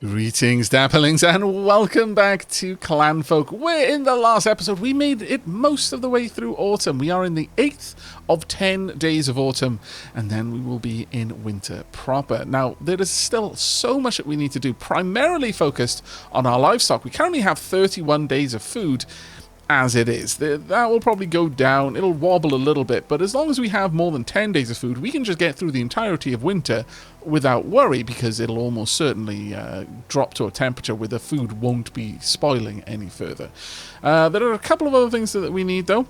Greetings, Dapplings, and welcome back to Clanfolk, where in the last episode we made it most of the way through autumn. We are in the 8th of 10 days of autumn, and then we will be in winter proper. Now, there is still so much that we need to do, primarily focused on our livestock. We currently have 31 days of food as it is. That will probably go down, it'll wobble a little bit, but as long as we have more than 10 days of food, we can just get through the entirety of winter without worry, because it'll almost certainly drop to a temperature where the food won't be spoiling any further. There are a couple of other things that we need, though.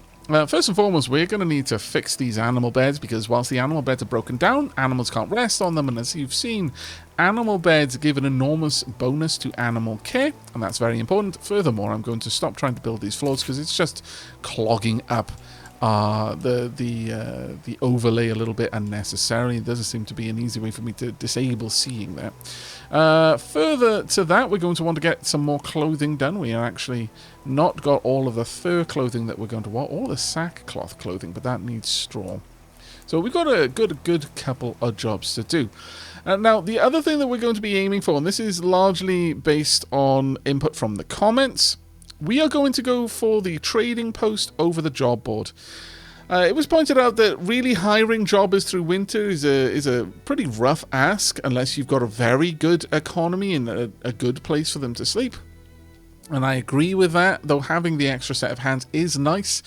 First and foremost, we're going to need to fix these animal beds, because whilst the animal beds are broken down, animals can't rest on them, and as you've seen, animal beds give an enormous bonus to animal care, and that's very important. Furthermore, I'm going to stop trying to build these floors, because it's just clogging up the overlay a little bit unnecessarily. It doesn't seem to be an easy way for me to disable seeing that. Further to that, we're going to want to get some more clothing done. We are actually not got all of the fur clothing that we're going to want, or the sackcloth clothing, but that needs straw. So we've got a good couple of jobs to do. Now, the other thing that we're going to be aiming for, and this is largely based on input from the comments, we are going to go for the trading post over the job board. It was pointed out that really hiring jobbers through winter is a pretty rough ask unless you've got a very good economy and a good place for them to sleep. And I agree with that, though having the extra set of hands is nice.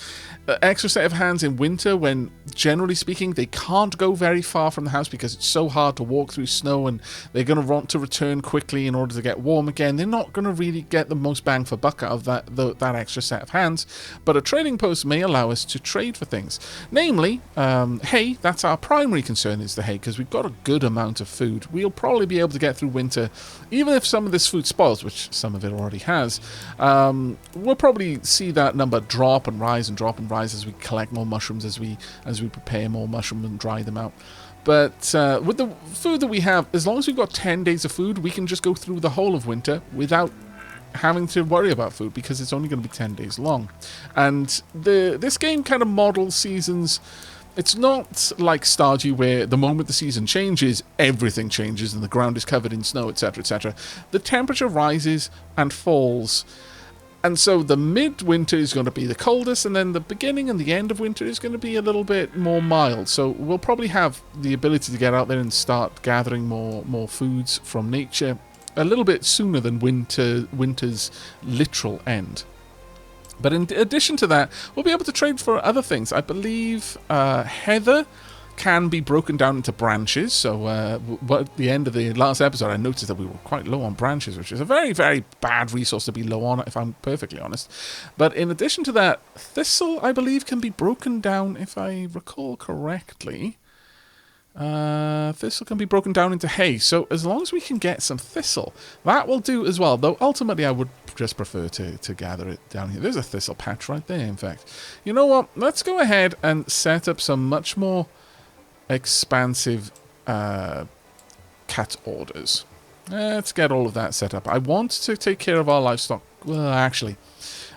Extra set of hands in winter when, generally speaking, they can't go very far from the house because it's so hard to walk through snow, and they're going to want to return quickly in order to get warm again. They're not going to really get the most bang for buck out of that extra set of hands, but a trading post may allow us to trade for things. Namely, hay. That's our primary concern, is the hay, because we've got a good amount of food. We'll probably be able to get through winter, even if some of this food spoils, which some of it already has. We'll probably see that number drop and rise as we collect more mushrooms, as we prepare more mushrooms and dry them out. But with the food that we have, as long as we've got 10 days of food, we can just go through the whole of winter without having to worry about food, because it's only going to be 10 days long. And this game kind of models seasons. It's not like Stardew, where the moment the season changes, everything changes and the ground is covered in snow, etc., etc. The temperature rises and falls, and so the midwinter is going to be the coldest, and then the beginning and the end of winter is going to be a little bit more mild. So we'll probably have the ability to get out there and start gathering more foods from nature a little bit sooner than winter's literal end. But in addition to that, we'll be able to trade for other things. I believe heather can be broken down into branches. So at the end of the last episode, I noticed that we were quite low on branches, which is a very, very bad resource to be low on, if I'm perfectly honest. But in addition to that, thistle, I believe, can be broken down, if I recall correctly. Thistle can be broken down into hay, so as long as we can get some thistle, that will do as well, though ultimately I would just prefer to gather it down here. There's a thistle patch right there, in fact. You know what, let's go ahead and set up some much more expansive cat orders. Let's get all of that set up. I want to take care of our livestock. Well, actually,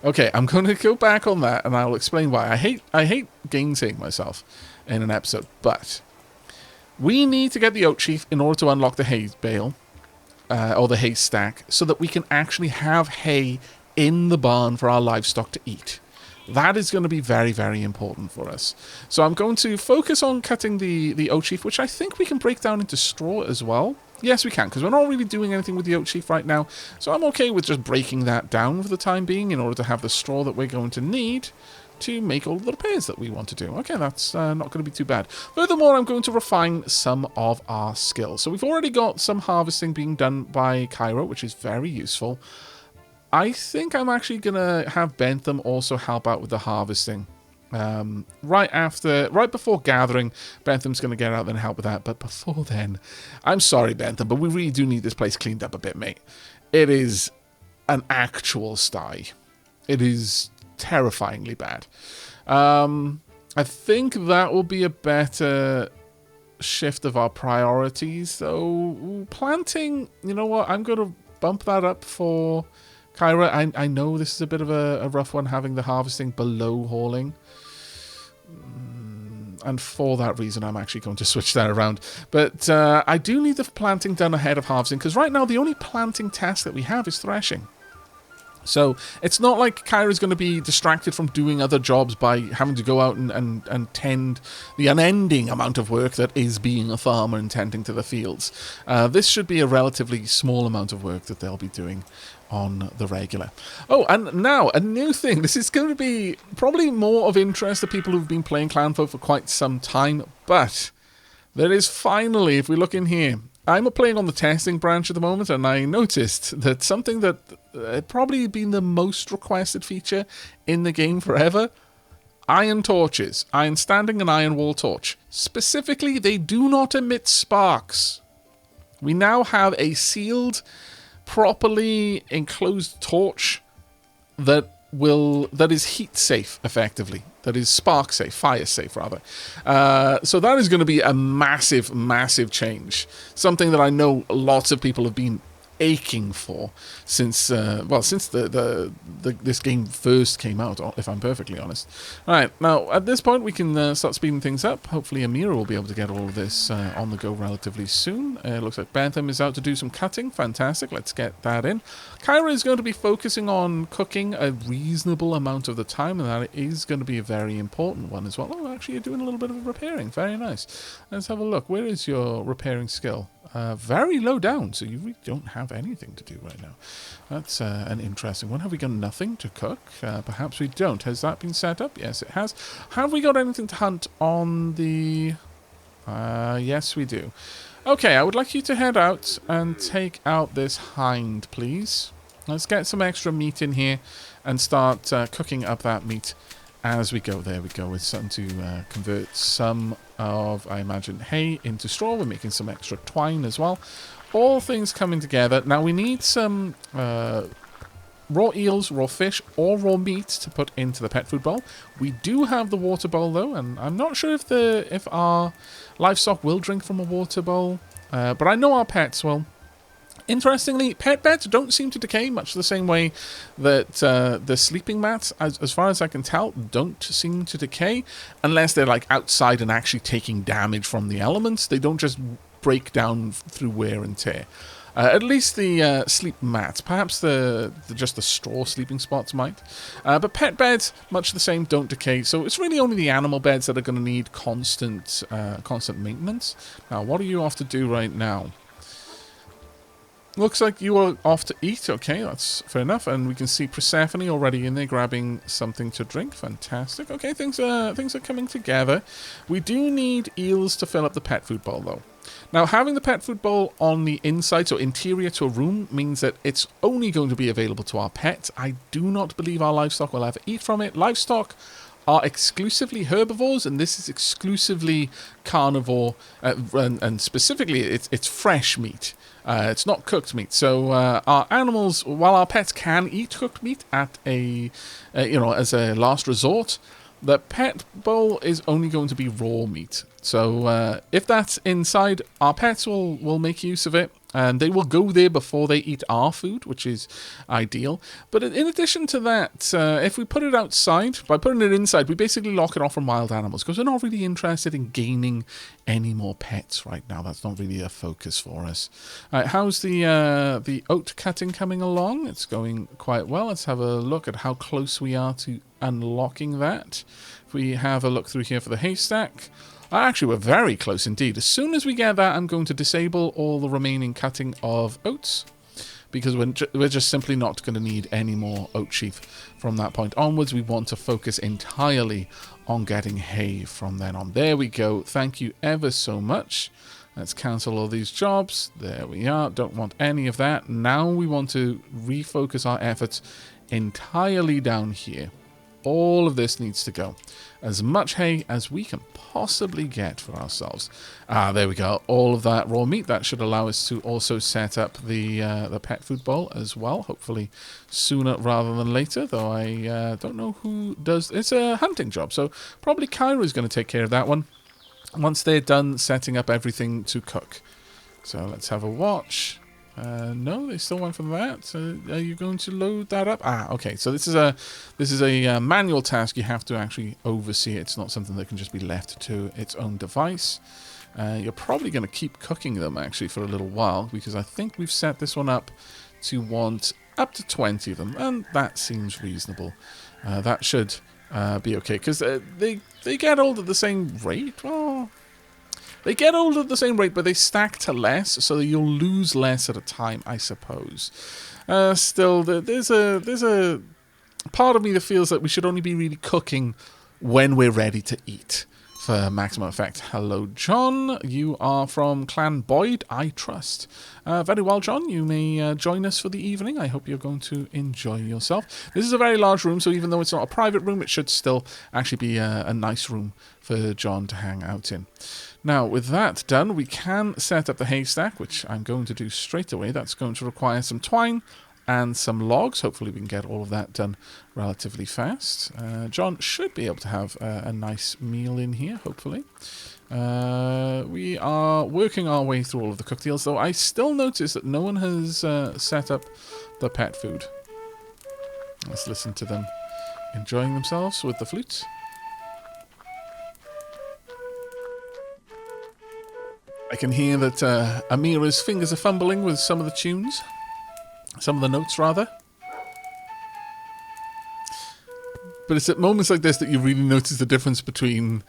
okay, I'm going to go back on that, and I'll explain why. I hate gainsaying myself in an episode, but we need to get the oat sheaf in order to unlock the hay bale, or the hay stack, so that we can actually have hay in the barn for our livestock to eat. That is going to be very, very important for us. So I'm going to focus on cutting the oat sheaf, which I think we can break down into straw as well. Yes, we can, because we're not really doing anything with the oat sheaf right now. So I'm okay with just breaking that down for the time being in order to have the straw that we're going to need to make all the repairs that we want to do. Okay, that's not going to be too bad. Furthermore, I'm going to refine some of our skills. So we've already got some harvesting being done by Cairo, which is very useful. I think I'm actually going to have Bentham also help out with the harvesting. Right before gathering, Bentham's going to get out there and help with that. But before then, I'm sorry, Bentham, but we really do need this place cleaned up a bit, mate. It is an actual sty. It is terrifyingly bad. I think that will be a better shift of our priorities, though. Planting, you know what, I'm going to bump that up for Kyra. I know this is a bit of a rough one, having the harvesting below hauling. And for that reason, I'm actually going to switch that around. But I do need the planting done ahead of harvesting, because right now the only planting task that we have is threshing. So it's not like Kyra's going to be distracted from doing other jobs by having to go out and tend the unending amount of work that is being a farmer and tending to the fields. This should be a relatively small amount of work that they'll be doing on the regular. Oh, and now a new thing. This is going to be probably more of interest to people who've been playing Clanfolk for quite some time, but there is finally, if we look in here, I'm playing on the testing branch at the moment, and I noticed that something that had probably been the most requested feature in the game forever: iron torches. Iron standing and iron wall torch. Specifically, they do not emit sparks. We now have a sealed, properly enclosed torch that is heat safe, effectively. That is spark safe, fire safe rather. So that is going to be a massive, massive change. Something that I know lots of people have been aching for since this game first came out, if I'm perfectly honest. Alright, now at this point we can start speeding things up. Hopefully Amira will be able to get all of this on the go relatively soon. It looks like Bentham is out to do some cutting. Fantastic, let's get that in. Kyra is going to be focusing on cooking a reasonable amount of the time, and that is going to be a very important one as well. Oh, actually you're doing a little bit of repairing. Very nice. Let's have a look. Where is your repairing skill? Very low down, so you really don't have anything to do right now. That's an interesting one. Have we got nothing to cook? Perhaps we don't. Has that been set up? Yes, it has. Have we got anything to hunt on the... yes, we do. Okay, I would like you to head out and take out this hind, please. Let's get some extra meat in here and start cooking up that meat as we go. There we go. We're starting to convert some of, I imagine, hay into straw. We're making some extra twine as well. All things coming together. Now we need some raw eels, raw fish, or raw meat to put into the pet food bowl. We do have the water bowl though, and I'm not sure if our livestock will drink from a water bowl, but I know our pets will. Interestingly, pet beds don't seem to decay much the same way that the sleeping mats, as far as I can tell, don't seem to decay unless they're like outside and actually taking damage from the elements. They don't just break down through wear and tear. At least the sleep mats, perhaps just the straw sleeping spots might. But pet beds, much the same, don't decay. So it's really only the animal beds that are going to need constant maintenance. Now, what are you off to do right now? Looks like you are off to eat. Okay, that's fair enough. And we can see Persephone already in there grabbing something to drink. Fantastic. Okay, things are coming together. We do need eels to fill up the pet food bowl, though. Now, having the pet food bowl on the inside, so interior to a room, means that it's only going to be available to our pets. I do not believe our livestock will ever eat from it. Livestock are exclusively herbivores, and this is exclusively carnivore, and specifically, it's fresh meat. It's not cooked meat. So our animals, while our pets can eat cooked meat at as a last resort, the pet bowl is only going to be raw meat. So if that's inside, our pets will make use of it, and they will go there before they eat our food, which is ideal. But in addition to that, if we put it outside, by putting it inside, we basically lock it off from wild animals, because we're not really interested in gaining any more pets right now. That's not really a focus for us. All right, how's the oat cutting coming along? It's going quite well. Let's have a look at how close we are to unlocking that. If we have a look through here for the haystack, actually, we're very close indeed. As soon as we get that, I'm going to disable all the remaining cutting of oats, because we're just simply not going to need any more oat sheaf from that point onwards. We want to focus entirely on getting hay from then on. There we go. Thank you ever so much. Let's cancel all these jobs. There we are. Don't want any of that. Now we want to refocus our efforts entirely down here. All of this needs to go. As much hay as we can possibly get for ourselves. There we go. All of that raw meat. That should allow us to also set up the pet food bowl as well. Hopefully sooner rather than later. Though I don't know who does. It's a hunting job. So probably Kyra is going to take care of that one once they're done setting up everything to cook. So let's have a watch. No, they still went for that. Are you going to load that up? Okay. So this is a manual task. You have to actually oversee it. It's not something that can just be left to its own device. You're probably going to keep cooking them actually for a little while, because I think we've set this one up to want up to 20 of them, and that seems reasonable. That should be okay, because they get old at the same rate. Well, they get old at the same rate, but they stack to less, so that you'll lose less at a time, I suppose. Still, there's a part of me that feels that we should only be really cooking when we're ready to eat for maximum effect. Hello, John. You are from Clan Boyd, I trust. Very well, John. You may join us for the evening. I hope you're going to enjoy yourself. This is a very large room, so even though it's not a private room, it should still actually be a nice room for John to hang out in. Now, with that done, we can set up the haystack, which I'm going to do straight away. That's going to require some twine and some logs. Hopefully we can get all of that done relatively fast. John should be able to have a nice meal in here, hopefully. We are working our way through all of the cook deals, though I still notice that no one has set up the pet food. Let's listen to them enjoying themselves with the flutes. I can hear that Amira's fingers are fumbling with some of the tunes. Some of the notes, rather. But it's at moments like this that you really notice the difference between...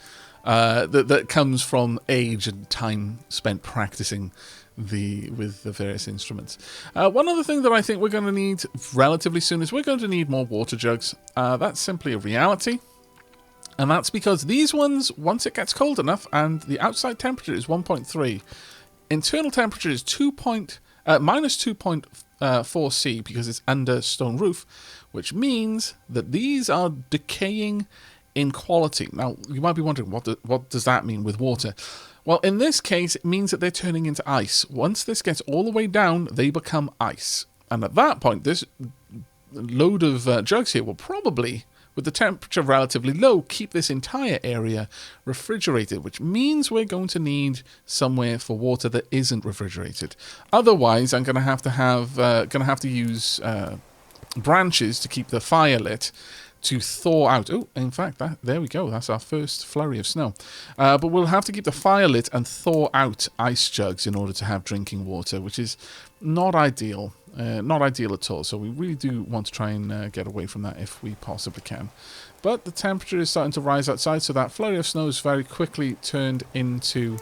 that comes from age and time spent practicing with the various instruments. One other thing that I think we're going to need relatively soon is we're going to need more water jugs. That's simply a reality. And that's because these ones, once it gets cold enough, and the outside temperature is 1.3, internal temperature is minus 2.4 C, because it's under stone roof, which means that these are decaying in quality. Now, you might be wondering, what does that mean with water? Well, in this case, it means that they're turning into ice. Once this gets all the way down, they become ice. And at that point, this load of jugs here will probably, with the temperature relatively low, keep this entire area refrigerated, which means we're going to need somewhere for water that isn't refrigerated. Otherwise, I'm going to have to use branches to keep the fire lit to thaw out. Oh, in fact, there we go. That's our first flurry of snow. But we'll have to keep the fire lit and thaw out ice jugs in order to have drinking water, which is not ideal. Not ideal at all, so we really do want to try and get away from that if we possibly can. But the temperature is starting to rise outside, so that flurry of snow is very quickly turned into...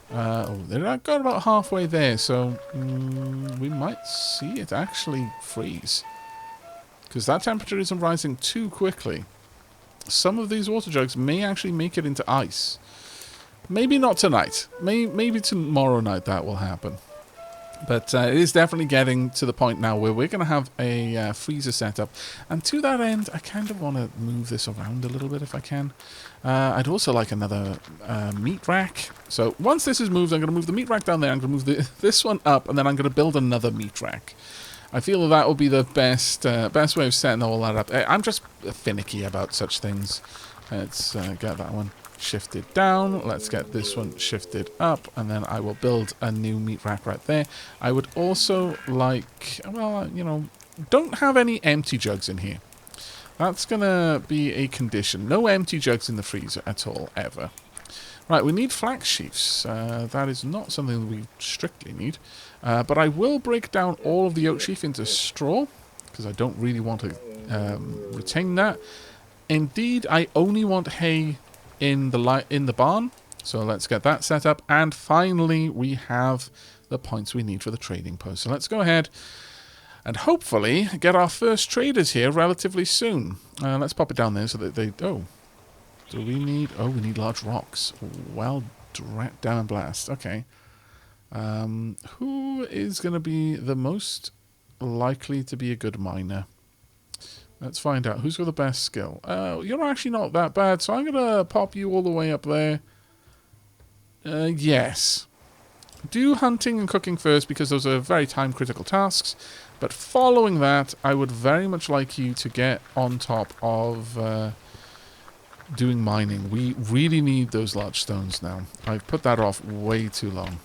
they've got about halfway there, so we might see it actually freeze. Because that temperature isn't rising too quickly. Some of these water jugs may actually make it into ice. Maybe not tonight. Maybe tomorrow night that will happen. But it is definitely getting to the point now where we're going to have a freezer set up. And to that end, I kind of want to move this around a little bit if I can. I'd also like another meat rack. So once this is moved, I'm going to move the meat rack down there. I'm going to move this one up, and then I'm going to build another meat rack. I feel that will be the best way of setting all that up. I'm just finicky about such things. Let's get that one shifted down. Let's get this one shifted up, and then I will build a new meat rack right there. I would also like, well, don't have any empty jugs in here. That's gonna be a condition. No empty jugs in the freezer at all, ever. Right, we need flax sheaves. That is not something that we strictly need. But I will break down all of the oat sheaf into straw, because I don't really want to retain that. Indeed, I only want hay in the barn, so let's get that set up. And finally, we have the points we need for the trading post. So let's go ahead and hopefully get our first traders here relatively soon. Let's pop it down there so that they... Oh, do we need... Oh, we need large rocks. Well, damn and blast. Okay. Who is going to be the most likely to be a good miner? Let's find out. Who's got the best skill? You're actually not that bad, so I'm going to pop you all the way up there. Yes. Do hunting and cooking first, because those are very time-critical tasks. But following that, I would very much like you to get on top of doing mining. We really need those large stones now. I've put that off way too long.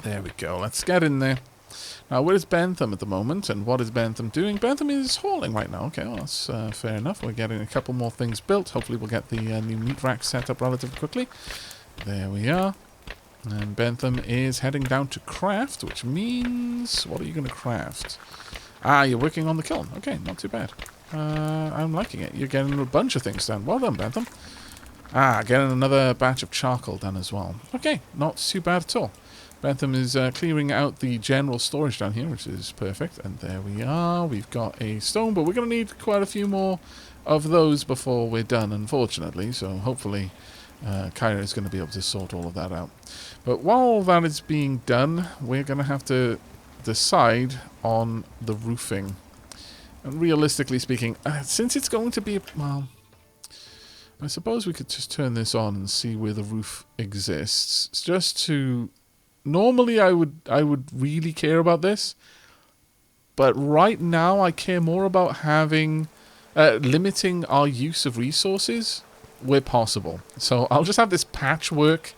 There we go. Let's get in there. Now, where's Bentham at the moment, and what is Bentham doing? Bentham is hauling right now. Okay, well, that's fair enough. We're getting a couple more things built. Hopefully we'll get the new meat rack set up relatively quickly. There we are. And Bentham is heading down to craft, which means... What are you going to craft? Ah, you're working on the kiln. Okay, not too bad. I'm liking it. You're getting a bunch of things done. Well done, Bentham. Ah, getting another batch of charcoal done as well. Okay, not too bad at all. Bentham is clearing out the general storage down here, which is perfect. And there we are. We've got a stone, but we're going to need quite a few more of those before we're done, unfortunately. So hopefully Kyra is going to be able to sort all of that out. But while that is being done, we're going to have to decide on the roofing. And realistically speaking, since it's going to be... Well, I suppose we could just turn this on and see where the roof exists. It's just to... Normally I would really care about this. But right now I care more about having... limiting our use of resources where possible. So I'll just have this patchwork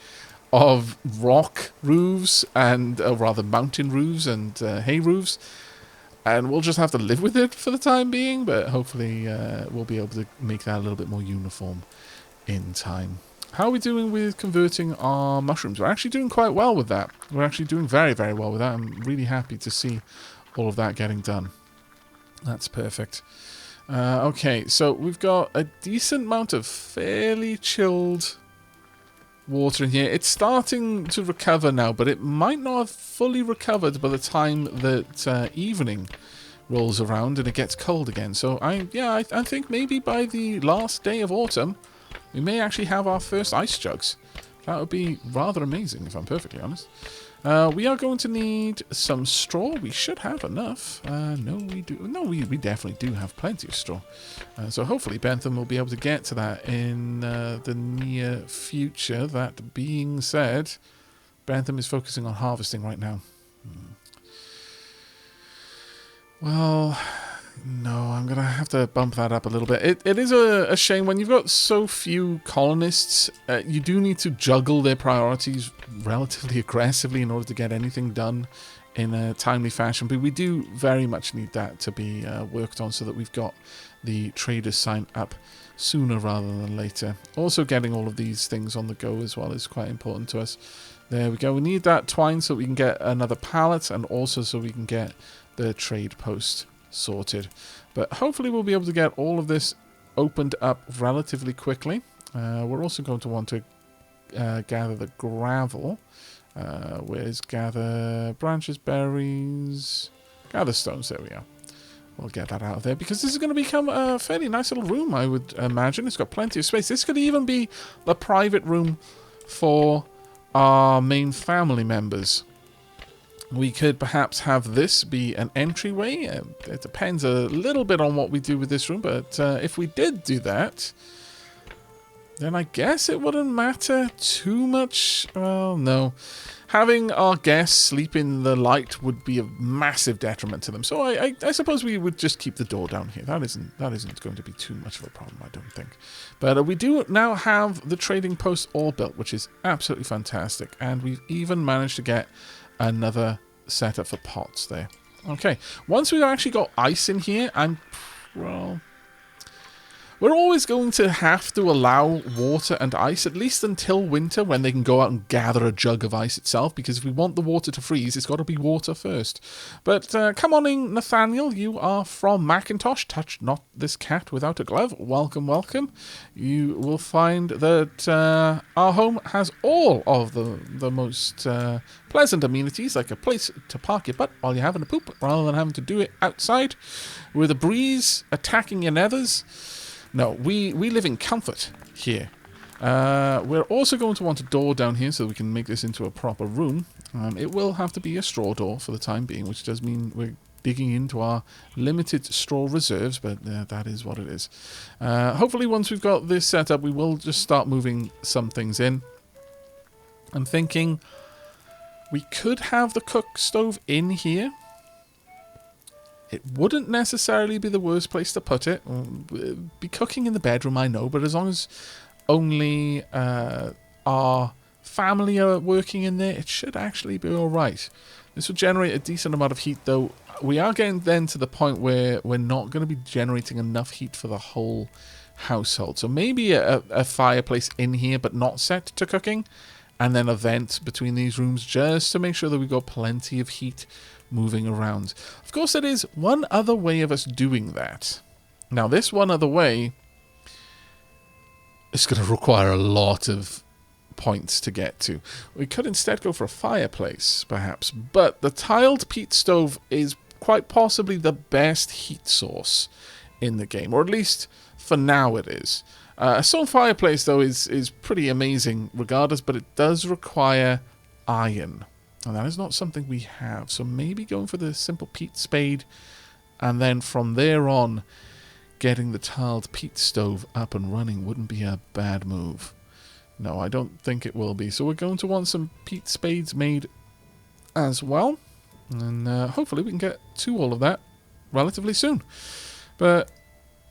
of rock roofs and... rather mountain roofs and hay roofs. And we'll just have to live with it for the time being, but hopefully we'll be able to make that a little bit more uniform in time. How are we doing with converting our mushrooms? We're actually doing quite well with that. We're actually doing very, very well with that. I'm really happy to see all of that getting done. That's perfect. Okay, so we've got a decent amount of fairly chilled water in here. It's starting to recover now, but it might not have fully recovered by the time that evening rolls around and it gets cold again. So I think maybe by the last day of autumn we may actually have our first ice jugs. That would be rather amazing, if I'm perfectly honest. We are going to need some straw. We should have enough. No, we do. No, we definitely do have plenty of straw. So hopefully Bentham will be able to get to that in the near future. That being said, Bentham is focusing on harvesting right now. Well, no, I'm going to have to bump that up a little bit. It is a shame when you've got so few colonists. You do need to juggle their priorities relatively aggressively in order to get anything done in a timely fashion. But we do very much need that to be worked on so that we've got the traders sign up sooner rather than later. Also getting all of these things on the go as well is quite important to us. There we go. We need that twine so we can get another pallet and also so we can get the trade post sorted. But hopefully we'll be able to get all of this opened up relatively quickly. We're also going to want to gather the gravel. Where's gather branches, berries, gather stones? There we are. We'll get that out of there because this is going to become a fairly nice little room, I would imagine. It's got plenty of space. This could even be the private room for our main family members. We could perhaps have this be an entryway. It depends a little bit on what we do with this room, but if we did do that, then I guess it wouldn't matter too much. Well, no. Having our guests sleep in the light would be a massive detriment to them. So I suppose we would just keep the door down here. That isn't going to be too much of a problem, I don't think. But we do now have the trading post all built, which is absolutely fantastic. And we've even managed to get another setup for pots there. Okay, once we've actually got ice in here, well, we're always going to have to allow water and ice, at least until winter, when they can go out and gather a jug of ice itself, because if we want the water to freeze, it's got to be water first. But come on in, Nathaniel. You are from Macintosh. Touch not this cat without a glove. Welcome, welcome. You will find that our home has all of the most pleasant amenities, like a place to park your butt while you're having a poop, rather than having to do it outside with a breeze attacking your nethers. No, we live in comfort here. We're also going to want a door down here so we can make this into a proper room. It will have to be a straw door for the time being, which does mean we're digging into our limited straw reserves, but that is what it is. Hopefully once we've got this set up, we will just start moving some things in. I'm thinking we could have the cook stove in here. It wouldn't necessarily be the worst place to put it. Be cooking in the bedroom, I know, but as long as only our family are working in there, it should actually be all right. This will generate a decent amount of heat, though. We are getting then to the point where we're not going to be generating enough heat for the whole household. So maybe a fireplace in here, but not set to cooking, and then a vent between these rooms just to make sure that we've got plenty of heat moving around. Of course, there is one other way of us doing that. Now, this one other way is going to require a lot of points to get to. We could instead go for a fireplace, perhaps, but the tiled peat stove is quite possibly the best heat source in the game, or at least for now it is. A stone fireplace, though, is pretty amazing regardless, but it does require iron, and that is not something we have. So maybe going for the simple peat spade, and then from there on, getting the tiled peat stove up and running wouldn't be a bad move. No, I don't think it will be. So we're going to want some peat spades made as well, and hopefully we can get to all of that relatively soon. But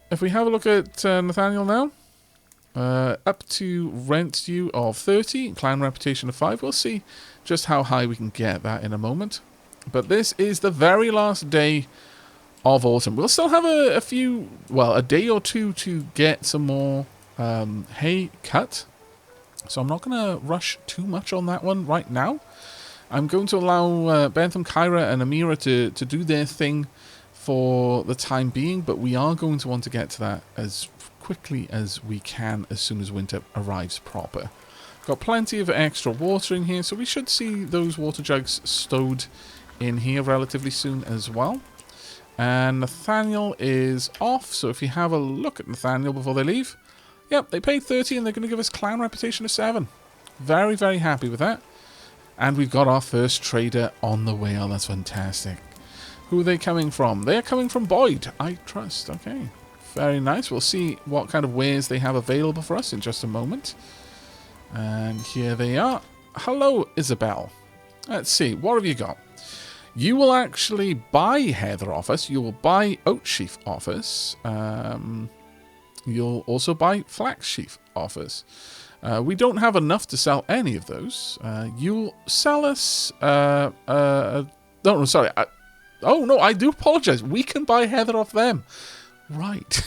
if we have a look at Nathaniel now, up to rent due of 30, clan reputation of 5. We'll see just how high we can get that in a moment. But this is the very last day of autumn. We'll still have a day or two to get some more hay cut. So I'm not going to rush too much on that one right now. I'm going to allow Bentham, Kyra, and Amira to do their thing for the time being, but we are going to want to get to that as quickly as we can as soon as winter arrives proper. Got plenty of extra water in here, so we should see those water jugs stowed in here relatively soon as well. And Nathaniel is off, so if you have a look at Nathaniel before they leave, yep, they paid 30 and they're going to give us clan reputation of 7. Very, very happy with that. And we've got our first trader on the way. Oh, that's fantastic. Who are they coming from? They're coming from Boyd, I trust. Okay, very nice. We'll see what kind of wares they have available for us in just a moment. And here they are. Hello, Isabel. Let's see, what have you got? You will actually buy heather off us. You will buy oat sheaf off us. You'll also buy flax sheaf off us. We don't have enough to sell any of those. You'll sell us... no, sorry. Oh, no, I do apologize. We can buy heather off them. Right.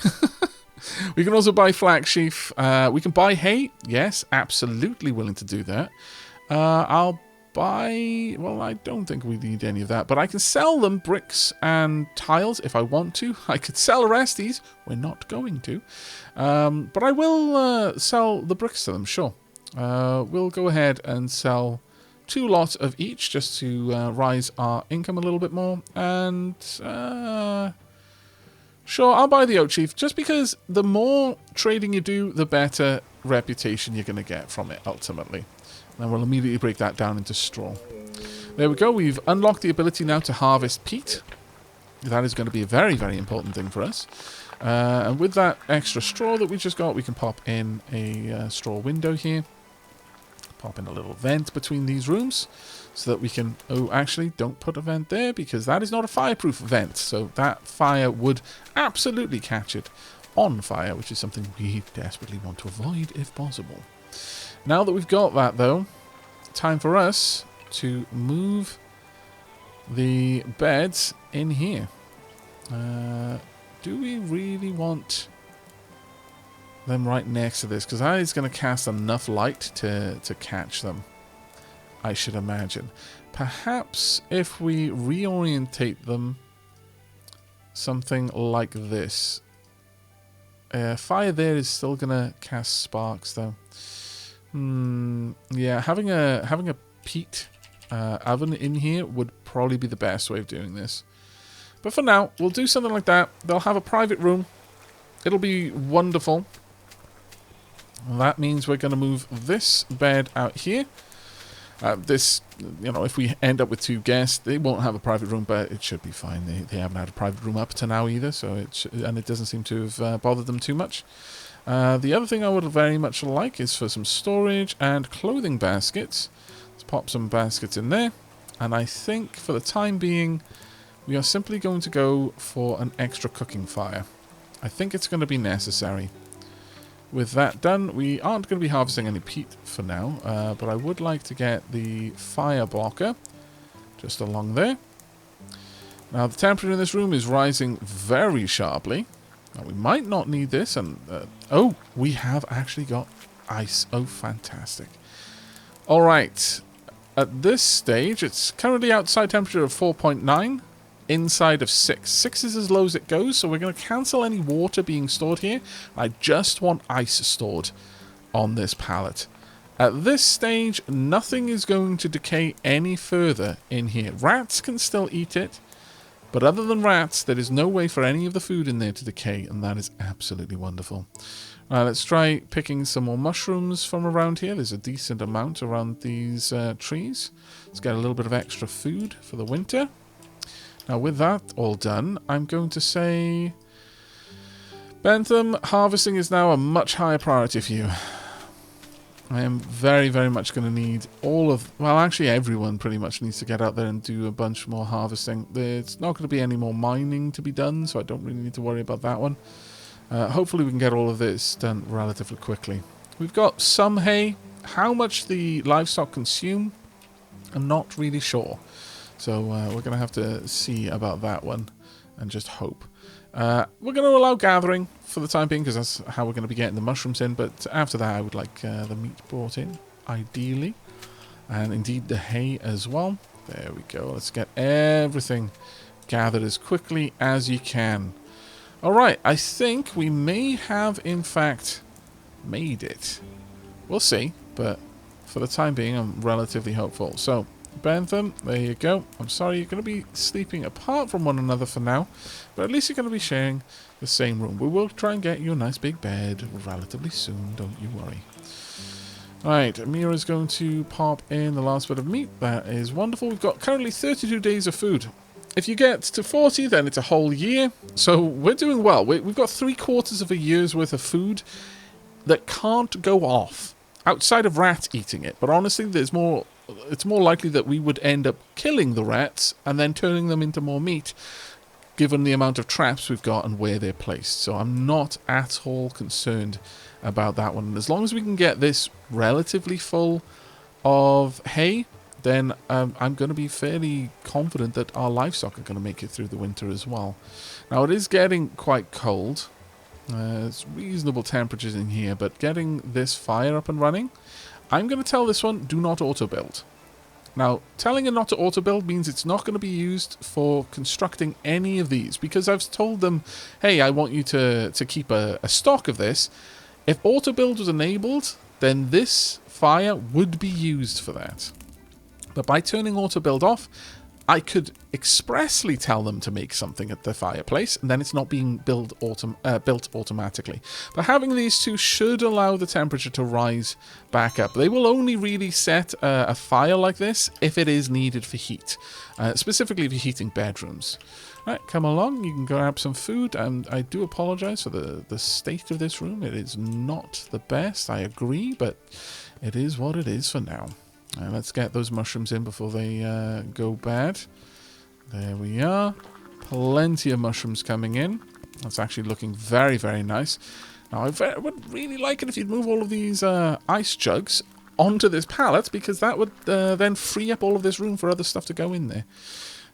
We can also buy flax sheaf. We can buy hay. Yes, absolutely willing to do that. I'll buy... Well, I don't think we need any of that, but I can sell them bricks and tiles if I want to. I could sell Orestes. We're not going to. But I will sell the bricks to them, sure. We'll go ahead and sell 2 lots of each just to rise our income a little bit more. And sure, I'll buy the oat sheaf just because the more trading you do, the better reputation you're going to get from it ultimately. And we'll immediately break that down into straw. There we go. We've unlocked the ability now to harvest peat. That is going to be a very, very important thing for us. And with that extra straw that we just got, we can pop in a straw window here. Pop in a little vent between these rooms so that we can... Oh, actually, don't put a vent there because that is not a fireproof vent. So that fire would absolutely catch it on fire, which is something we desperately want to avoid if possible. Now that we've got that, though, time for us to move the beds in here. Do we really want them right next to this? Because that is going to cast enough light to catch them, I should imagine. Perhaps if we reorientate them something like this. Fire there is still going to cast sparks, though. Yeah, having a peat oven in here would probably be the best way of doing this. But for now, we'll do something like that. They'll have a private room. It'll be wonderful. That means we're going to move this bed out here. This, you know, if we end up with 2 guests, they won't have a private room, but it should be fine. They haven't had a private room up to now either, so it doesn't seem to have bothered them too much. The other thing I would very much like is for some storage and clothing baskets. Let's pop some baskets in there. And I think for the time being, we are simply going to go for an extra cooking fire. I think it's going to be necessary. With that done, we aren't going to be harvesting any peat for now, but I would like to get the fire blocker just along there. Now, the temperature in this room is rising very sharply. Now, we might not need this. And oh, we have actually got ice. Oh, fantastic. All right. At this stage, it's currently outside temperature of 4.9, inside of 6. 6 is as low as it goes, so we're going to cancel any water being stored here. I just want ice stored on this pallet. At this stage, nothing is going to decay any further in here. Rats can still eat it, but other than rats, there is no way for any of the food in there to decay, and that is absolutely wonderful. Let's try picking some more mushrooms from around here. There's a decent amount around these trees. Let's get a little bit of extra food for the winter. Now, with that all done, I'm going to say, Bentham, harvesting is now a much higher priority for you. I am very, very much going to need all of... Well, actually, everyone pretty much needs to get out there and do a bunch more harvesting. There's not going to be any more mining to be done, so I don't really need to worry about that one. Hopefully we can get all of this done relatively quickly. We've got some hay. How much the livestock consume, I'm not really sure. So we're going to have to see about that one and just hope. We're going to allow gathering for the time being because that's how we're going to be getting the mushrooms in. But after that, I would like the meat brought in, ideally. And indeed the hay as well. There we go. Let's get everything gathered as quickly as you can. Alright, I think we may have, in fact, made it. We'll see, but for the time being, I'm relatively hopeful. So, Bentham, there you go. I'm sorry, you're going to be sleeping apart from one another for now, but at least you're going to be sharing the same room. We will try and get you a nice big bed relatively soon, don't you worry. Alright, Amira's going to pop in the last bit of meat. That is wonderful. We've got currently 32 days of food. If you get to 40, then it's a whole year. So we're doing well. We've got 3/4 of a year's worth of food that can't go off outside of rats eating it. But honestly, it's more likely that we would end up killing the rats and then turning them into more meat, given the amount of traps we've got and where they're placed. So I'm not at all concerned about that one. And as long as we can get this relatively full of hay, then I'm going to be fairly confident that our livestock are going to make it through the winter as well. Now, it is getting quite cold. It's reasonable temperatures in here, but getting this fire up and running, I'm going to tell this one, do not auto-build. Now, telling it not to auto-build means it's not going to be used for constructing any of these, because I've told them, hey, I want you to keep a stock of this. If auto-build was enabled, then this fire would be used for that. But by turning auto-build off, I could expressly tell them to make something at the fireplace, and then it's not being built automatically. But having these two should allow the temperature to rise back up. They will only really set a fire like this if it is needed for heat, specifically for heating bedrooms. Right, come along, you can grab some food, and I do apologize for the state of this room. It is not the best, I agree, but it is what it is for now. Let's get those mushrooms in before they go bad. There we are. Plenty of mushrooms coming in. That's actually looking very, very nice. Now, I would really like it if you'd move all of these ice jugs onto this pallet, because that would then free up all of this room for other stuff to go in there.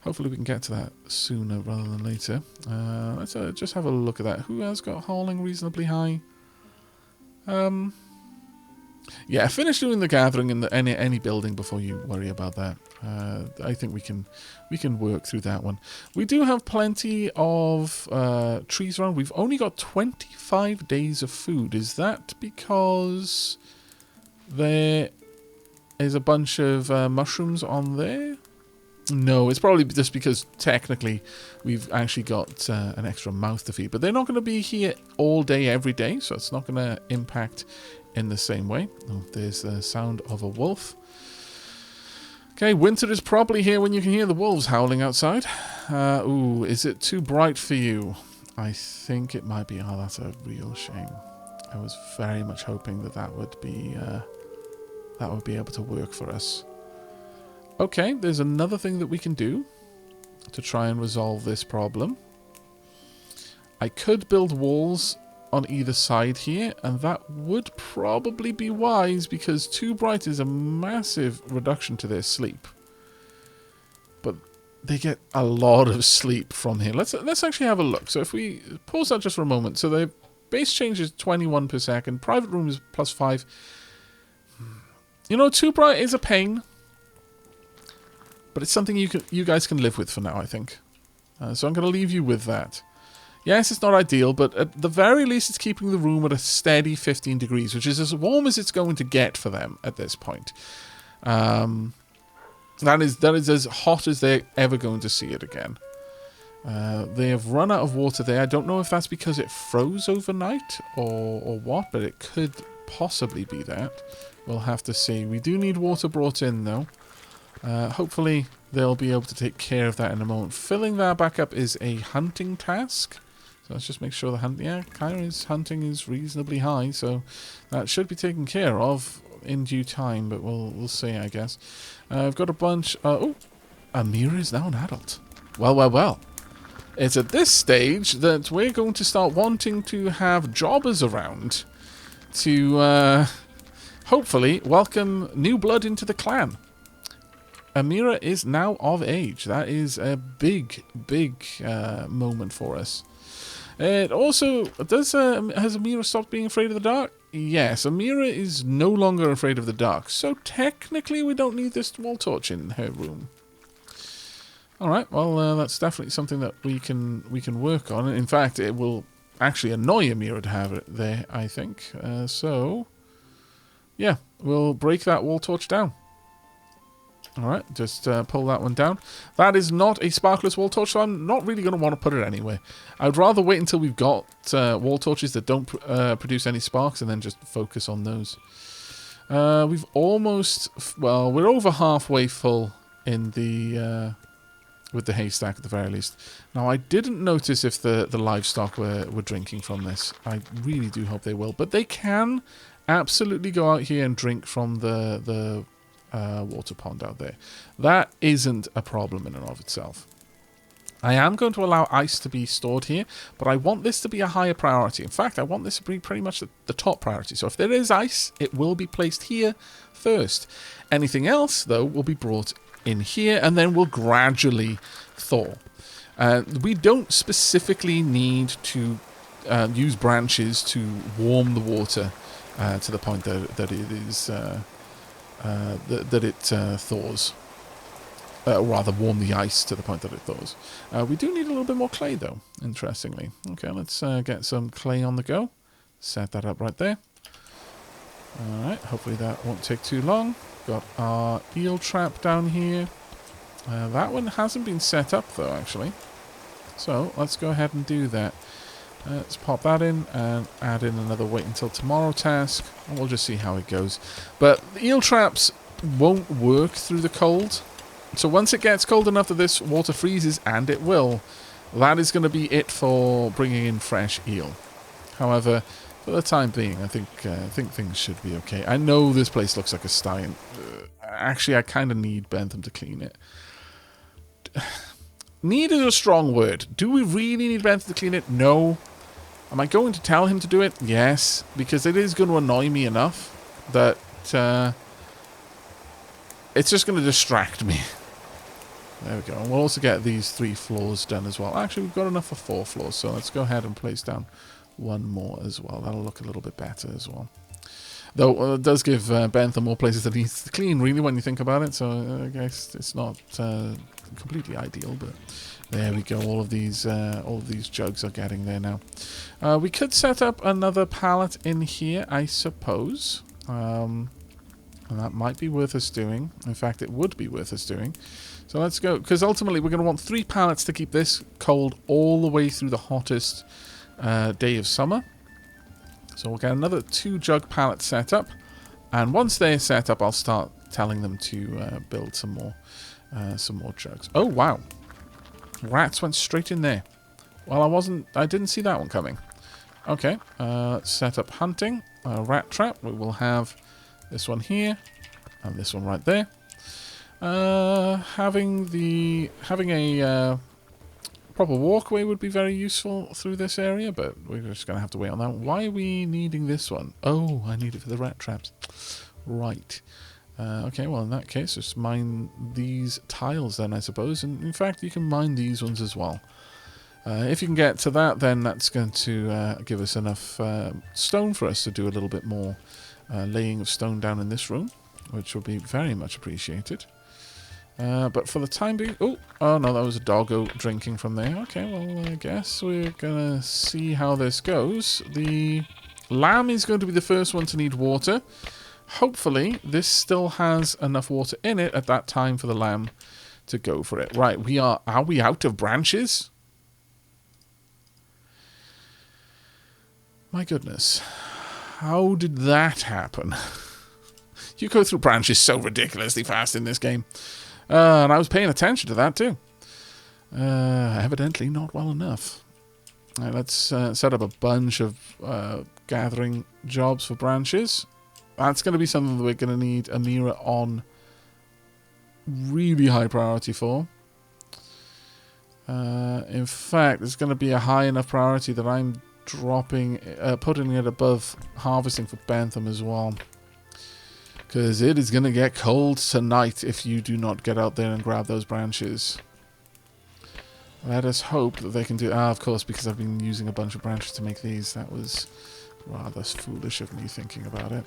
Hopefully we can get to that sooner rather than later. Let's just have a look at that. Who has got hauling reasonably high? Yeah, finish doing the gathering in any building before you worry about that. I think we can work through that one. We do have plenty of trees around. We've only got 25 days of food. Is that because there is a bunch of mushrooms on there? No, it's probably just because technically we've actually got an extra mouth to feed. But they're not going to be here all day, every day, so it's not going to impact in the same way. Oh, there's the sound of a wolf. Okay, winter is probably here when you can hear the wolves howling outside. Ooh, is it too bright for you? I think it might be. Oh, that's a real shame. I was very much hoping that would be able to work for us. Okay, there's another thing that we can do to try and resolve this problem. I could build walls on either side here, and that would probably be wise because too bright is a massive reduction to their sleep. they get a lot of sleep from here. Let's actually have a look. So if we pause that just for a moment. So the base change is 21 per second. Private room is +5. You know, too bright is a pain. But it's something you guys can live with for now, I think. So I'm going to leave you with that. Yes, it's not ideal, but at the very least it's keeping the room at a steady 15 degrees, which is as warm as it's going to get for them at this point. That is as hot as they're ever going to see it again. They have run out of water there. I don't know if that's because it froze overnight or what, but it could possibly be that. We'll have to see. We do need water brought in, though. Hopefully they'll be able to take care of that in a moment. Filling that back up is a hunting task. So let's just make sure the Kyra's hunting is reasonably high, so that should be taken care of in due time, but we'll see, I guess. I've got a bunch... oh, Amira is now an adult. Well. It's at this stage that we're going to start wanting to have jobbers around to hopefully welcome new blood into the clan. Amira is now of age. That is a big moment for us. It also has Amira stopped being afraid of the dark? Yes, Amira is no longer afraid of the dark, so technically we don't need this wall torch in her room. All right, well that's definitely something that we can work on. In fact, it will actually annoy Amira to have it there, I think. So yeah, we'll break that wall torch down. Alright, just pull that one down. That is not a sparkless wall torch, so I'm not really going to want to put it anywhere. I'd rather wait until we've got wall torches that don't produce any sparks and then just focus on those. We've almost... Well, we're over halfway full in the... with the haystack at the very least. Now, I didn't notice if the livestock were drinking from this. I really do hope they will. But they can absolutely go out here and drink from the water pond out there. That isn't a problem in and of itself. I am going to allow ice to be stored here, but I want this to be a higher priority. In fact, I want this to be pretty much the top priority. So if there is ice, it will be placed here first. Anything else, though, will be brought in here, and then will gradually thaw. We don't specifically need to use branches to warm the water to the point that it is... that it thaws. Or rather, warm the ice to the point that it thaws. We do need a little bit more clay, though, interestingly. Okay, let's get some clay on the go. Set that up right there. Alright, hopefully that won't take too long. Got our eel trap down here. That one hasn't been set up, though, actually. So, let's go ahead and do that. Let's pop that in and add in another wait until tomorrow task. And we'll just see how it goes. But the eel traps won't work through the cold. So once it gets cold enough that this water freezes, and it will, that is going to be it for bringing in fresh eel. However, for the time being, I think things should be okay. I know this place looks like a sty. Actually, I kind of need Bentham to clean it. Need is a strong word. Do we really need Bentham to clean it? No. Am I going to tell him to do it? Yes, because it is going to annoy me enough that it's just going to distract me. There we go. And we'll also get these 3 floors done as well. Actually, we've got enough for 4 floors, so let's go ahead and place down 1 more as well. That'll look a little bit better as well. Though it does give Bentham more places that he needs to clean, really, when you think about it. So I guess it's not completely ideal, but there we go. All of these jugs are getting there now. We could set up another pallet in here, I suppose. And that might be worth us doing. In fact, it would be worth us doing. So let's go, because ultimately we're going to want 3 pallets to keep this cold all the way through the hottest day of summer. So we'll get another 2 jug pallets set up, and once they're set up, I'll start telling them to build some more jugs. Oh wow, rats went straight in there. Well, I didn't see that one coming. Okay, set up hunting, rat trap. We will have this one here, and this one right there. Having a proper walkway would be very useful through this area, but we're just going to have to wait on that. Why are we needing this one? Oh, I need it for the rat traps. Right. Okay, well, in that case, just mine these tiles then, I suppose. And in fact, you can mine these ones as well. If you can get to that, then that's going to give us enough stone for us to do a little bit more laying of stone down in this room, which will be very much appreciated. But for the time being... Oh, no, that was a doggo drinking from there. Okay, well, I guess we're going to see how this goes. The lamb is going to be the first one to need water. Hopefully, this still has enough water in it at that time for the lamb to go for it. Right, are we out of branches? My goodness. How did that happen? You go through branches so ridiculously fast in this game. And I was paying attention to that too. Evidently not well enough. Right, let's set up a bunch of gathering jobs for branches. That's going to be something that we're going to need Amira on really high priority for. In fact, it's going to be a high enough priority that I'm putting it above harvesting for Bentham as well. Because it is going to get cold tonight if you do not get out there and grab those branches. Let us hope that they can do... of course, because I've been using a bunch of branches to make these. That was rather foolish of me thinking about it.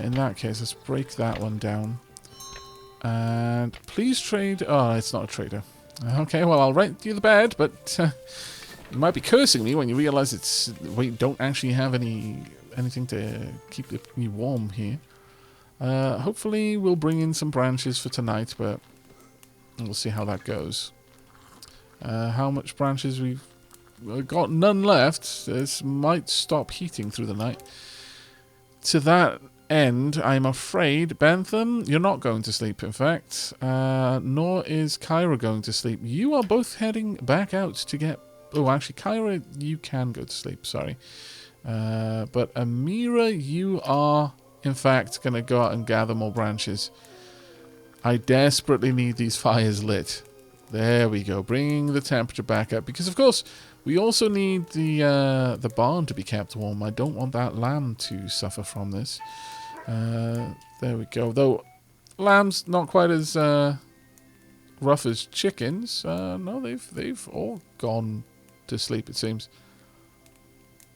In that case, let's break that one down. And please trade... Oh, it's not a trader. Okay, well, I'll rent you the bed, but you might be cursing me when you realise we don't actually have anything to keep me warm here. Hopefully we'll bring in some branches for tonight, but we'll see how that goes. How much branches we've got? None left. This might stop heating through the night. To that end, I'm afraid, Bentham, you're not going to sleep, in fact. Nor is Kyra going to sleep. You are both heading back out to get... Oh, actually, Kyra, you can go to sleep, sorry. But Amira, you are... in fact, going to go out and gather more branches. I desperately need these fires lit. There we go, bringing the temperature back up. Because, of course, we also need the barn to be kept warm. I don't want that lamb to suffer from this. There we go. Though, lambs not quite as rough as chickens. No, they've all gone to sleep, it seems.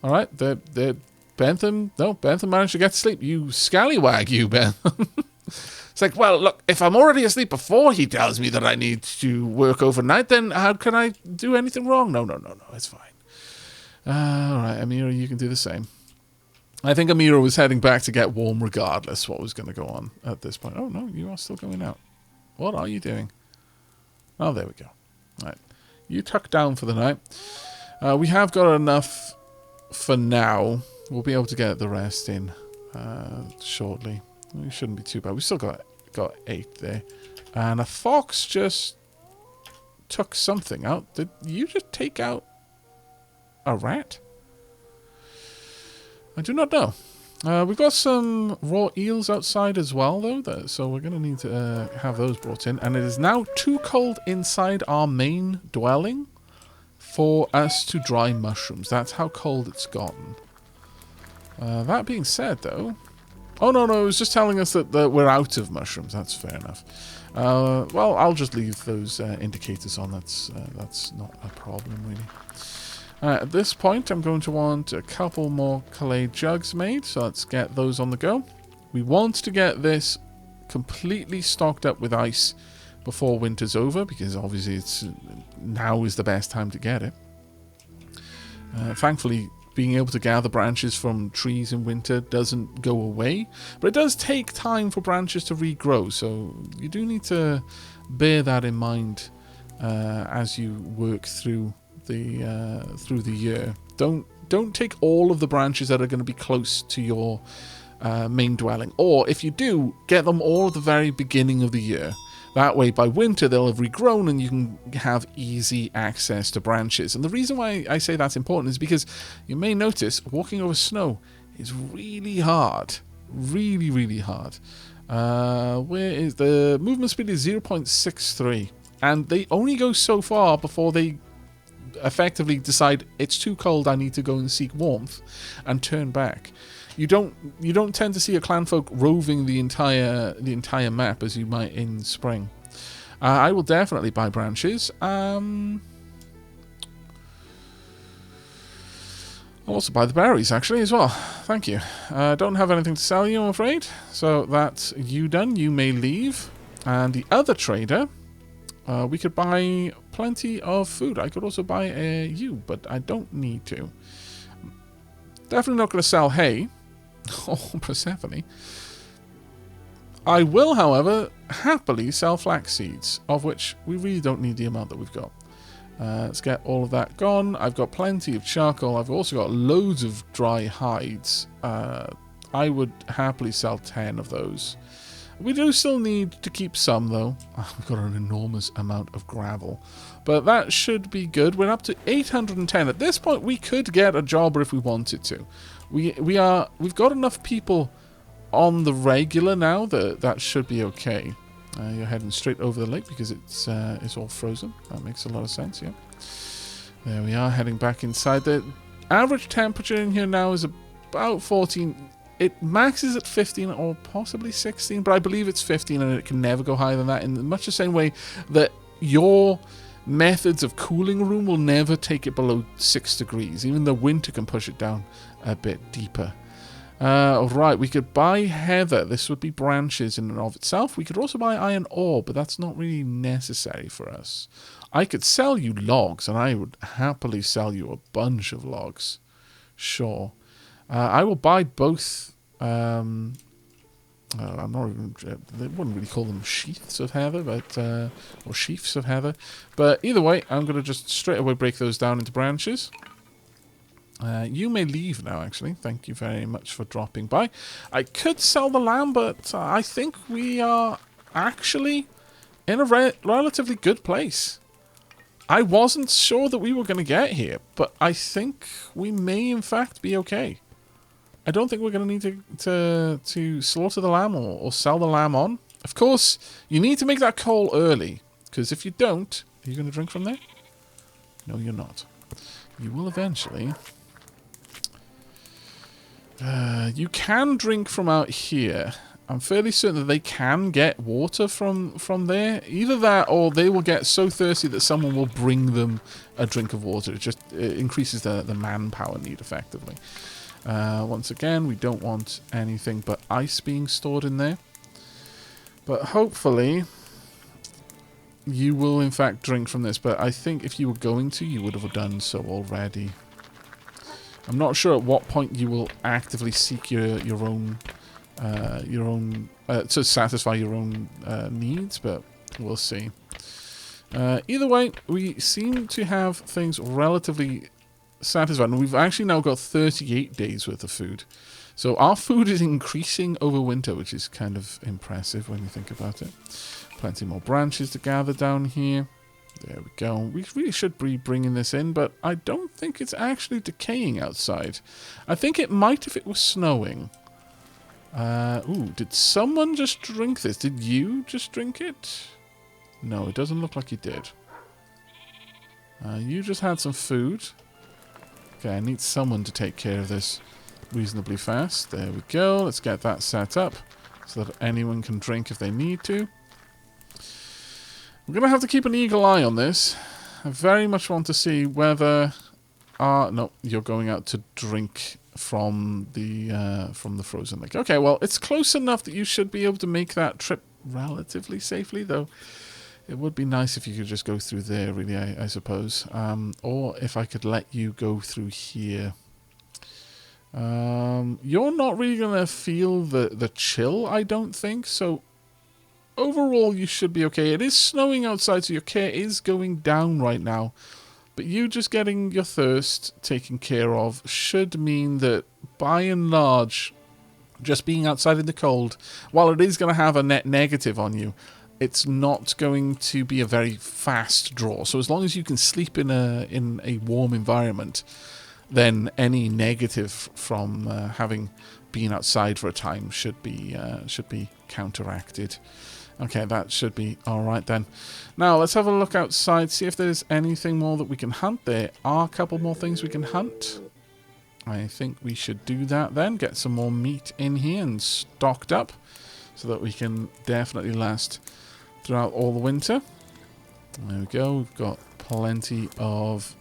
All right, they're Bentham managed to get to sleep. You scallywag, you, Bentham. It's like, well, look, if I'm already asleep before he tells me that I need to work overnight, then how can I do anything wrong? No, it's fine. All right, Amira, you can do the same. I think Amira was heading back to get warm regardless what was going to go on at this point. Oh, no, you are still going out. What are you doing? Oh, there we go. All right, you tuck down for the night. We have got enough for now. We'll be able to get the rest in shortly. It shouldn't be too bad. We still got 8 there. And a fox just took something out. Did you just take out a rat? I do not know. We've got some raw eels outside as well, though. So we're going to need to have those brought in. And it is now too cold inside our main dwelling for us to dry mushrooms. That's how cold it's gotten. That being said, though... Oh, no, it was just telling us that we're out of mushrooms. That's fair enough. Well, I'll just leave those indicators on. That's not a problem, really. At this point, I'm going to want a couple more clay jugs made, so let's get those on the go. We want to get this completely stocked up with ice before winter's over, because obviously now is the best time to get it. Thankfully, being able to gather branches from trees in winter doesn't go away, but it does take time for branches to regrow, so you do need to bear that in mind as you work through the year. Don't take all of the branches that are going to be close to your main dwelling, or if you do, get them all at the very beginning of the year. That way, by winter, they'll have regrown and you can have easy access to branches. And the reason why I say that's important is because you may notice walking over snow is really hard. Really, really hard. Where is the movement speed is 0.63. And they only go so far before they effectively decide it's too cold, I need to go and seek warmth, and turn back. You don't tend to see a clanfolk roving the entire map as you might in spring. I will definitely buy branches. I'll also buy the berries, actually, as well. Thank you. Don't have anything to sell you, I'm afraid. So that's you done. You may leave. And the other trader, we could buy plenty of food. I could also buy you, but I don't need to. Definitely not going to sell hay. Oh, Persephone. I will, however, happily sell flax seeds, of which we really don't need the amount that we've got. Let's get all of that gone. I've got plenty of charcoal. I've also got loads of dry hides. I would happily sell 10 of those. We do still need to keep some, though. We've got an enormous amount of gravel. But that should be good. We're up to 810. At this point, we could get a jobber if we wanted to. We've got enough people on the regular now that should be okay. You're heading straight over the lake because it's all frozen. That makes a lot of sense, yeah. There we are, heading back inside. The average temperature in here now is about 14. It maxes at 15 or possibly 16, but I believe it's 15 and it can never go higher than that, in much the same way that your methods of cooling a room will never take it below 6 degrees. Even the winter can push it down a bit deeper. Right, we could buy heather. This would be branches in and of itself. We could also buy iron ore, but that's not really necessary for us. I could sell you logs, and I would happily sell you a bunch of logs. Sure. I will buy both. I'm not even. They wouldn't really call them sheaths of heather, but or sheafs of heather. But either way, I'm going to just straight away break those down into branches. You may leave now, actually. Thank you very much for dropping by. I could sell the lamb, but I think we are actually in a relatively good place. I wasn't sure that we were going to get here, but I think we may, in fact, be okay. I don't think we're going to need to slaughter the lamb or sell the lamb on. Of course, you need to make that call early, because if you don't, are you going to drink from there? No, you're not. You will eventually. You can drink from out here. I'm fairly certain that they can get water from there. Either that or they will get so thirsty that someone will bring them a drink of water. It increases the manpower need effectively. Once again, we don't want anything but ice being stored in there. But hopefully you will in fact drink from this. But I think if you were going to, you would have done so already. I'm not sure at what point you will actively seek your own to satisfy your own needs, but we'll see. Either way, we seem to have things relatively satisfied, and we've actually now got 38 days worth of food. So our food is increasing over winter, which is kind of impressive when you think about it. Plenty more branches to gather down here. There we go. We really should be bringing this in, but I don't think it's actually decaying outside. I think it might if it was snowing. Ooh, did someone just drink this? Did you just drink it? No, it doesn't look like you did. You just had some food. Okay, I need someone to take care of this reasonably fast. There we go. Let's get that set up so that anyone can drink if they need to. We're going to have to keep an eagle eye on this. I very much want to see whether... no, you're going out to drink from the frozen lake. Okay, well, it's close enough that you should be able to make that trip relatively safely, though it would be nice if you could just go through there, really, I suppose. Or if I could let you go through here. You're not really going to feel the chill, I don't think, so... Overall, you should be okay. It is snowing outside, so your care is going down right now. But you just getting your thirst taken care of should mean that, by and large, just being outside in the cold, while it is going to have a net negative on you, it's not going to be a very fast draw. So as long as you can sleep in a warm environment, then any negative from having been outside for a time should be counteracted. Okay, that should be alright then. Now, let's have a look outside, see if there's anything more that we can hunt. There are a couple more things we can hunt. I think we should do that then. Get some more meat in here and stocked up so that we can definitely last throughout all the winter. There we go. We've got plenty of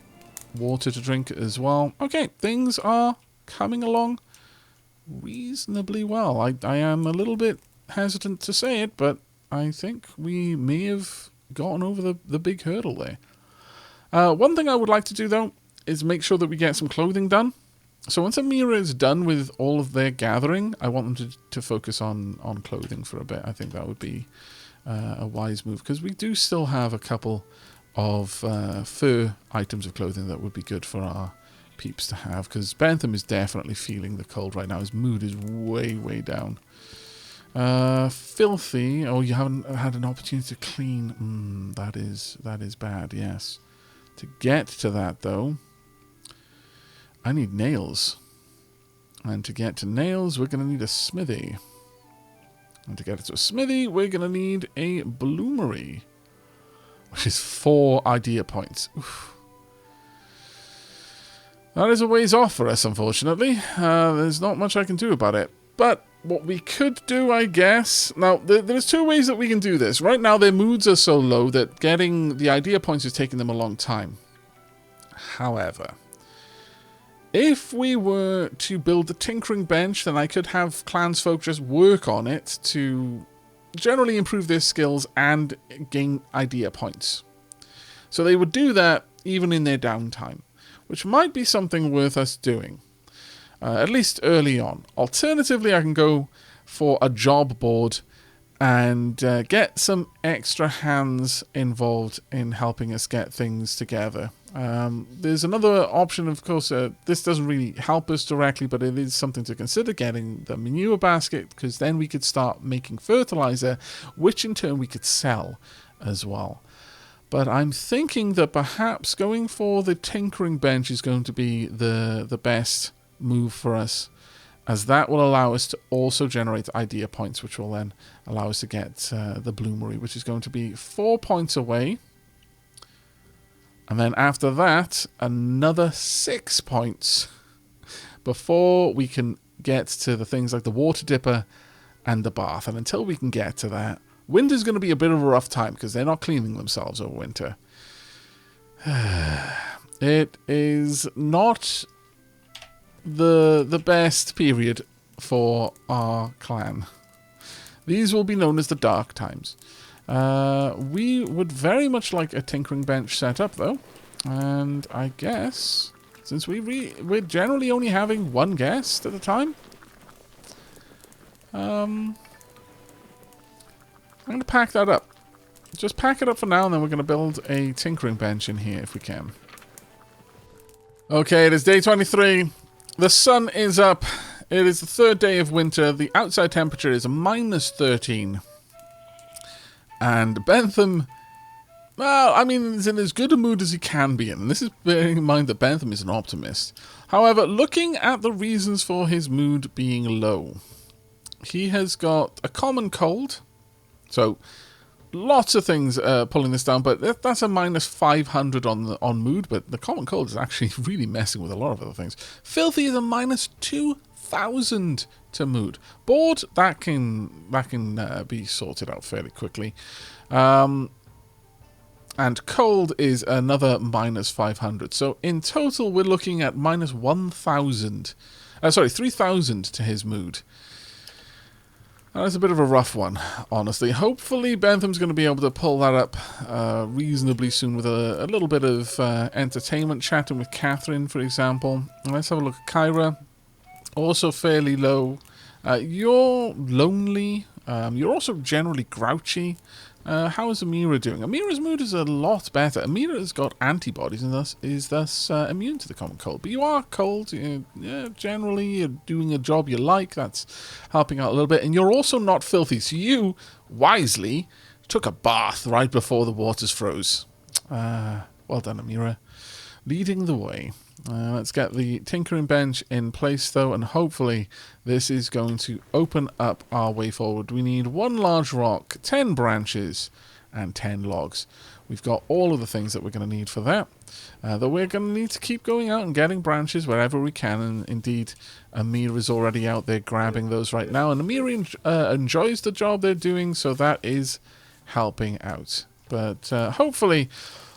water to drink as well. Okay, things are coming along reasonably well. I am a little bit hesitant to say it, but I think we may have gotten over the big hurdle there. One thing I would like to do, though, is make sure that we get some clothing done. So once Amira is done with all of their gathering, I want them to focus on clothing for a bit. I think that would be a wise move, because we do still have a couple of fur items of clothing that would be good for our peeps to have, because Bentham is definitely feeling the cold right now. His mood is way, way down. Filthy. Oh, you haven't had an opportunity to clean. That is bad, yes. To get to that, though, I need nails. And to get to nails, we're going to need a smithy. And to get to a smithy, we're going to need a bloomery, which is 4 idea points. Oof. That is a ways off for us, unfortunately. There's not much I can do about it. But what we could do, I guess... Now, there's 2 ways that we can do this. Right now, their moods are so low that getting the idea points is taking them a long time. However, if we were to build the tinkering bench, then I could have clansfolk just work on it to generally improve their skills and gain idea points. So they would do that even in their downtime, which might be something worth us doing, at least early on. Alternatively, I can go for a job board and get some extra hands involved in helping us get things together. There's another option, of course. This doesn't really help us directly, but it is something to consider, getting the manure basket, because then we could start making fertilizer, which in turn we could sell as well. But I'm thinking that perhaps going for the tinkering bench is going to be the best move for us, as that will allow us to also generate idea points, which will then allow us to get the bloomery, which is going to be 4 points away. And then after that, another 6 points before we can get to the things like the water dipper and the bath. And until we can get to that, winter's going to be a bit of a rough time, because they're not cleaning themselves over winter. It is not the best period for our clan. These will be known as the dark times. We would very much like a tinkering bench set up, though. And I guess, since we're generally only having 1 guest at a time, I'm going to pack that up. Just pack it up for now, and then we're going to build a tinkering bench in here if we can. Okay, it is day 23. The sun is up. It is the 3rd day of winter. The outside temperature is -13. And Bentham, well, I mean, is in as good a mood as he can be in. And this is bearing in mind that Bentham is an optimist. However, looking at the reasons for his mood being low, he has got a common cold. So, lots of things pulling this down, but that's a -500 on mood. But the common cold is actually really messing with a lot of other things. Filthy is a -2000 to mood. Bored, that can be sorted out fairly quickly. And cold is another -500. So in total, we're looking at -1000. 3000 to his mood. That's a bit of a rough one, honestly. Hopefully, Bentham's going to be able to pull that up reasonably soon with a little bit of entertainment, chatting with Catherine, for example. Let's have a look at Kyra. Also fairly low. You're lonely. You're also generally grouchy. How is Amira doing? Amira's mood is a lot better. Amira has got antibodies and is thus immune to the common cold. But you are cold. Generally, you're doing a job you like. That's helping out a little bit. And you're also not filthy. So you, wisely, took a bath right before the waters froze. Well done, Amira. leading the way. Let's get the tinkering bench in place though, and hopefully this is going to open up our way forward. We need 1 large rock, 10 branches, and 10 logs. We've got all of the things that we're going to need for that. Though we're going to need to keep going out and getting branches wherever we can, and indeed Amir is already out there grabbing those right now, and Amir enjoys the job they're doing, so that is helping out. But hopefully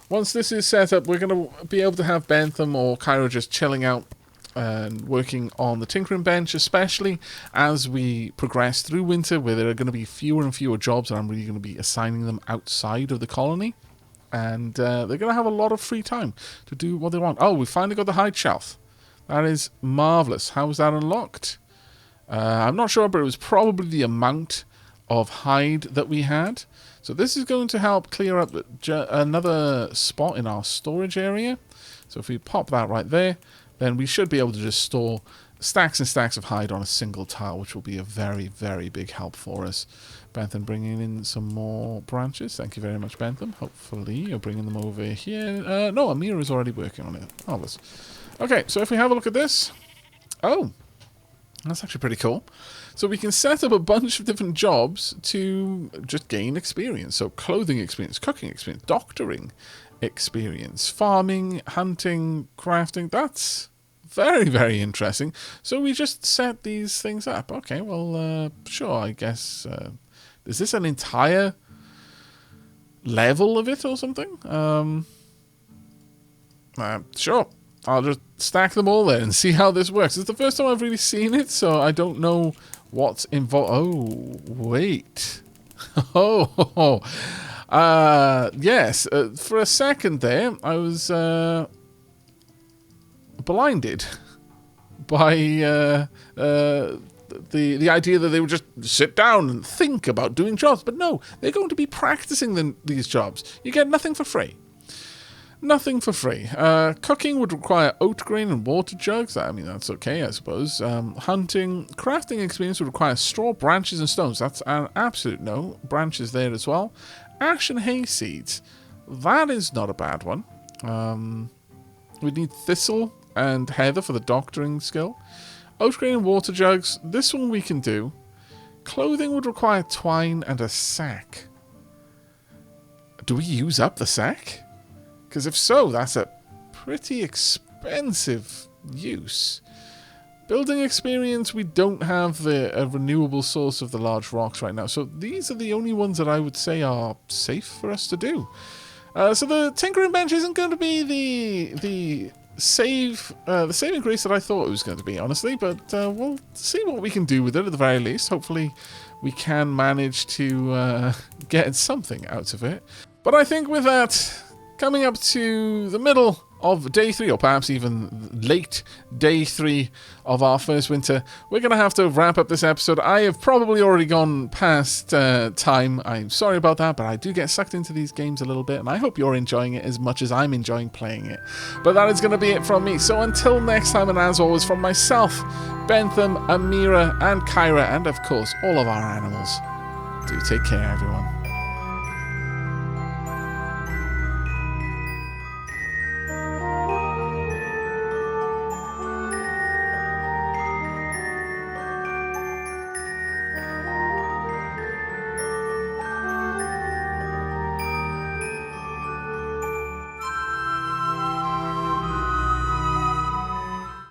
once this is set up, we're going to be able to have Bentham or Kyra just chilling out and working on the tinkering bench, especially as we progress through winter, where there are going to be fewer and fewer jobs, and I'm really going to be assigning them outside of the colony. And they're going to have a lot of free time to do what they want. Oh, we finally got the hide shelf. That is marvellous. How was that unlocked? I'm not sure, but it was probably the amount of hide that we had. So this is going to help clear up another spot in our storage area. So if we pop that right there, then we should be able to just store stacks and stacks of hide on a single tile, which will be a very, very big help for us. Bentham bringing in some more branches. Thank you very much, Bentham. Hopefully you're bringing them over here. No, Amir is already working on it. Marvelous. Okay, so if we have a look at this. Oh, that's actually pretty cool. So we can set up a bunch of different jobs to just gain experience. So clothing experience, cooking experience, doctoring experience, farming, hunting, crafting. That's very, very interesting. So we just set these things up. Okay, well, sure, I guess. Is this an entire level of it or something? Sure. I'll just stack them all there and see how this works. It's the first time I've really seen it, so I don't know what's involved. Oh, wait. Yes. For a second there, I was blinded by the idea that they would just sit down and think about doing jobs. But no, they're going to be practicing these jobs. You get nothing for free. Nothing for free. Cooking would require oat grain and water jugs. I mean, that's okay, I suppose. Hunting, crafting experience would require straw, branches, and stones. That's an absolute no. Branches there as well. Ash and hay seeds. That is not a bad one. We'd need thistle and heather for the doctoring skill. Oat grain and water jugs. This one we can do. Clothing would require twine and a sack. Do we use up the sack? Because if so, that's a pretty expensive use. Building experience, we don't have a renewable source of the large rocks right now. So these are the only ones that I would say are safe for us to do. So the tinkering bench isn't going to be the saving grace that I thought it was going to be, honestly. But we'll see what we can do with it at the very least. Hopefully we can manage to get something out of it. But I think with that, coming up to the middle of day 3, or perhaps even late day 3 of our first winter, we're going to have to wrap up this episode. I have probably already gone past time. I'm sorry about that, but I do get sucked into these games a little bit, and I hope you're enjoying it as much as I'm enjoying playing it. But that is going to be it from me. So until next time, and as always, from myself, Bentham, Amira, and Kyra, and of course, all of our animals, do take care, everyone.